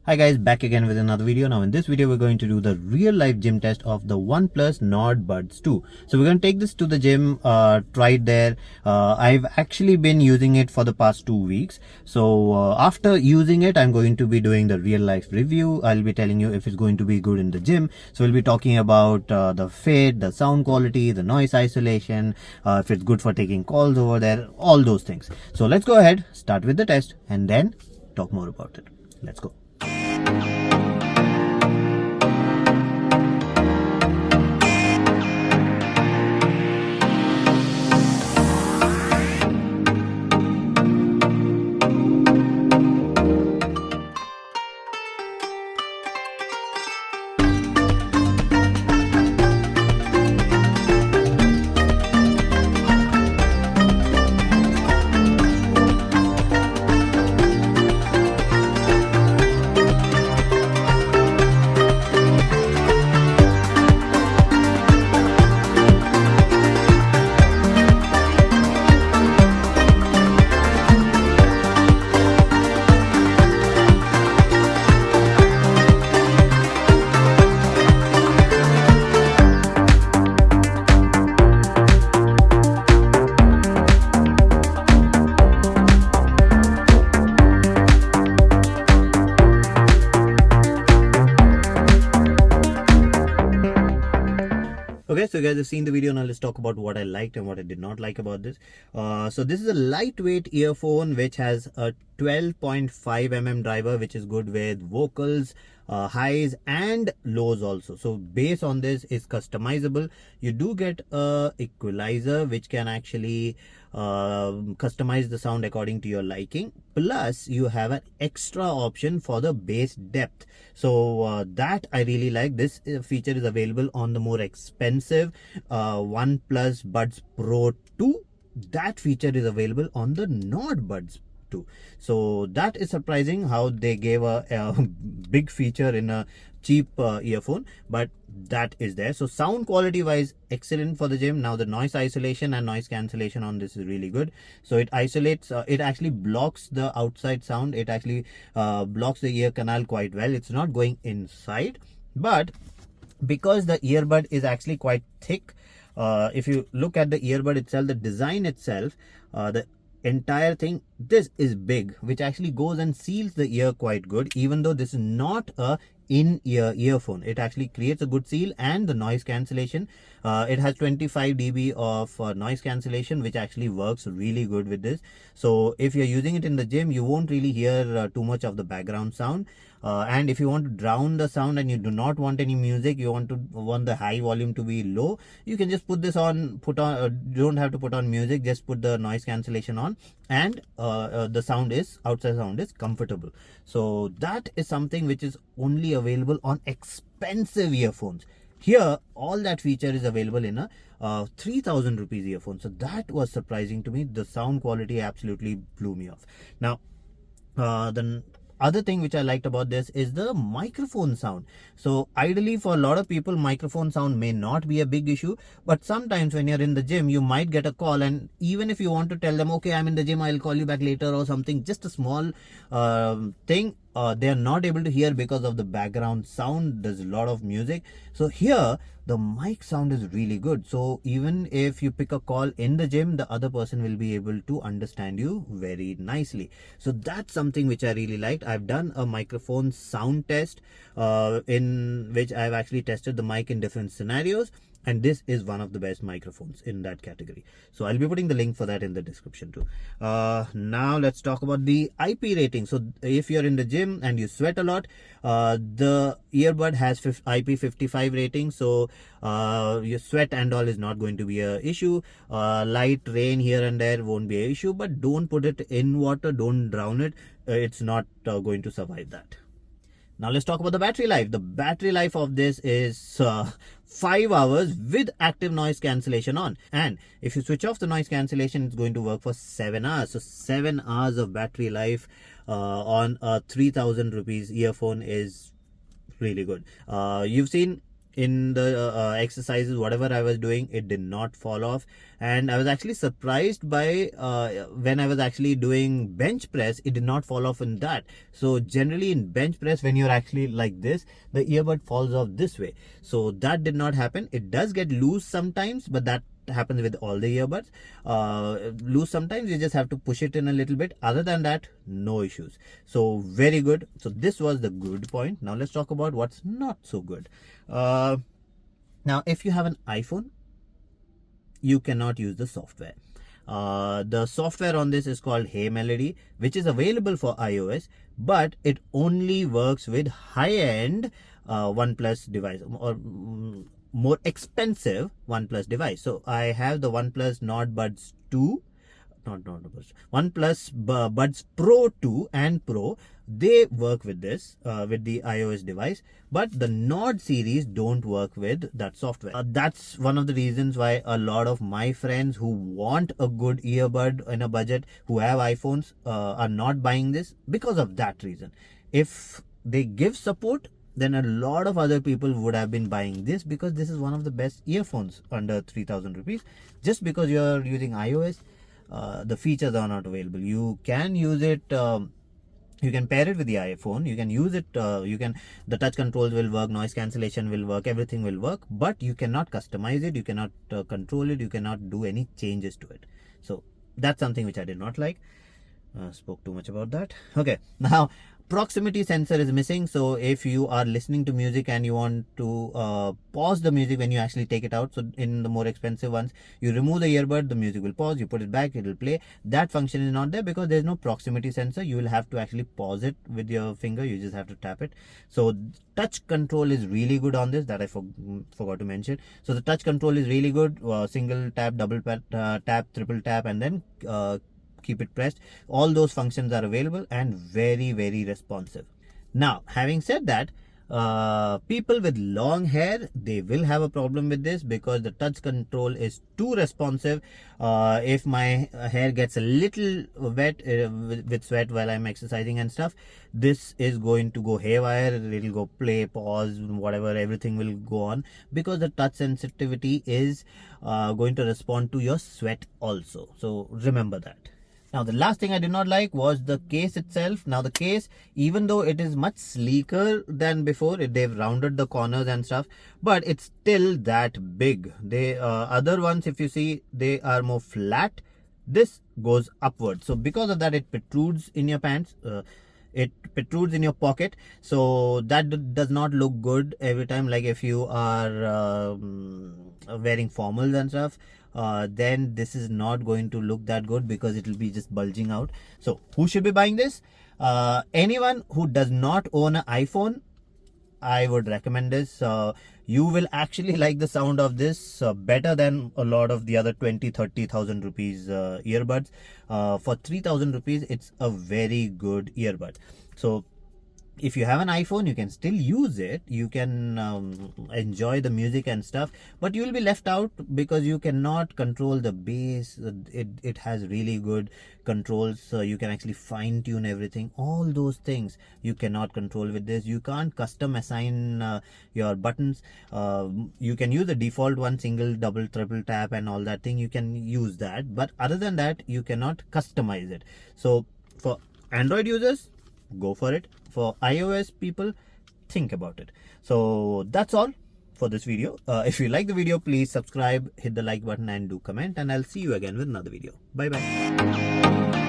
Hi guys, back again with another video. Now in this video we're going to do the real life gym test of the OnePlus Nord Buds 2. So we're going to take this to the gym, try it there. I've actually been using it for the past 2 weeks. So after using it, I'm going to be doing the real life review. I'll be telling you if it's going to be good in the gym. So we'll be talking about the fit, the sound quality, the noise isolation, if it's good for taking calls over there, all those things. So let's go ahead, start with the test and then talk more about it. Let's go. Okay, so you guys have seen the video. Now let's talk about what I liked and what I did not like about this. So this is a lightweight earphone which has a 12.5 mm driver, which is good with vocals, highs and lows also. So bass on this is customizable. You do get a equalizer which can actually customize the sound according to your liking, plus you have an extra option for the bass depth. So that I really like. This feature is available on the more expensive OnePlus Buds Pro 2. That feature is available on the Nord Buds 2. So that is surprising how they gave a big feature in a cheap earphone, but that is there. So sound quality wise, excellent for the gym. Now the noise isolation and noise cancellation on this is really good. So it isolates, it actually blocks the outside sound. It actually blocks the ear canal quite well. It's not going inside, but because the earbud is actually quite thick, if you look at the earbud itself, the design itself, the entire thing, this is big, which actually goes and seals the ear quite good. Even though this is not a in-ear earphone, it actually creates a good seal. And the noise cancellation, it has 25 dB of noise cancellation, which actually works really good with this. So if you're using it in the gym, you won't really hear too much of the background sound. And if you want to drown the sound and you do not want any music, you want the high volume to be low, you can just put this on, you don't have to put on music, just put the noise cancellation on, and the outside sound is comfortable. So that is something which is only available on expensive earphones. Here all that feature is available in a 3000 rupees earphone. So that was surprising to me. The sound quality absolutely blew me off. Now the other thing which I liked about this is the microphone sound. So ideally for a lot of people, microphone sound may not be a big issue, but sometimes when you're in the gym, you might get a call, and even if you want to tell them, okay, I'm in the gym, I'll call you back later or something, just a small thing, they are not able to hear because of the background sound. There's a lot of music. So here the mic sound is really good. So even if you pick a call in the gym, the other person will be able to understand you very nicely. So that's something which I really liked. I've done a microphone sound test in which I've actually tested the mic in different scenarios, and this is one of the best microphones in that category. So I'll be putting the link for that in the description too. Now let's talk about the IP rating. So if you're in the gym and you sweat a lot, the earbud has IP55 rating. So your sweat and all is not going to be an issue. Light rain here and there won't be an issue, but don't put it in water, don't drown it. It's not going to survive that. Now let's talk about the battery life. The battery life of this is 5 hours with active noise cancellation on. And if you switch off the noise cancellation, it's going to work for 7 hours. So 7 hours of battery life on a 3000 rupees earphone is really good. You've seen in the exercises, whatever I was doing, it did not fall off. And I was actually surprised by when I was actually doing bench press, it did not fall off in that. So generally in bench press, when you're actually like this, the earbud falls off this way. So that did not happen. It does get loose sometimes, but that happens with all the earbuds. Loose sometimes, you just have to push it in a little bit. Other than that, no issues. So very good. So this was the good point. Now let's talk about what's not so good. Now if you have an iPhone, you cannot use the software. The software on this is called Hey Melody, which is available for iOS, but it only works with high-end OnePlus device, or more expensive OnePlus device. So I have the OnePlus Nord Buds 2, OnePlus Buds Pro 2 and Pro. They work with this, with the iOS device, but the Nord series don't work with that software. That's one of the reasons why a lot of my friends who want a good earbud in a budget, who have iPhones, are not buying this because of that reason. If they give support, then a lot of other people would have been buying this, because this is one of the best earphones under 3,000 rupees. Just because you're using iOS, the features are not available. You can use it, you can pair it with the iPhone, you can use it, the touch controls will work, noise cancellation will work, everything will work, but you cannot customize it, you cannot control it, you cannot do any changes to it. So that's something which I did not like. Spoke too much about that. Okay, now proximity sensor is missing. So if you are listening to music and you want to pause the music when you actually take it out, so in the more expensive ones, you remove the earbud, the music will pause, you put it back, it will play. That function is not there because there's no proximity sensor. You will have to actually pause it with your finger, you just have to tap it. So touch control is really good on this, that I forgot to mention. So the touch control is really good, single tap, double tap, triple tap, and then keep it pressed. All those functions are available and very, very responsive. Now, having said that, people with long hair, they will have a problem with this because the touch control is too responsive. If my hair gets a little wet with sweat while I'm exercising and stuff, this is going to go haywire. It'll go play, pause, whatever, everything will go on, because the touch sensitivity is going to respond to your sweat also. So remember that. Now the last thing I did not like was the case itself. Now the case, even though it is much sleeker than before, they've rounded the corners and stuff, but it's still that big. They other ones, if you see, they are more flat. This goes upward, so because of that, it protrudes in your pants. It protrudes in your pocket, so that does not look good every time. Like if you are wearing formals and stuff, then this is not going to look that good because it will be just bulging out. So who should be buying this? Anyone who does not own an iPhone, I would recommend this. You will actually like the sound of this better than a lot of the other 20,000-30,000 rupees earbuds. For 3,000 rupees, it's a very good earbud. So if you have an iPhone, you can still use it, you can enjoy the music and stuff, but you will be left out because you cannot control the bass. It has really good controls, so you can actually fine tune everything. All those things you cannot control with this. You can't custom assign your buttons. You can use the default one, single, double, triple tap and all that thing, you can use that, but other than that, you cannot customize it. So for Android users, go for it. For iOS people, think about it. So that's all for this video. If you like the video, please subscribe, hit the like button and do comment, and I'll see you again with another video. Bye bye.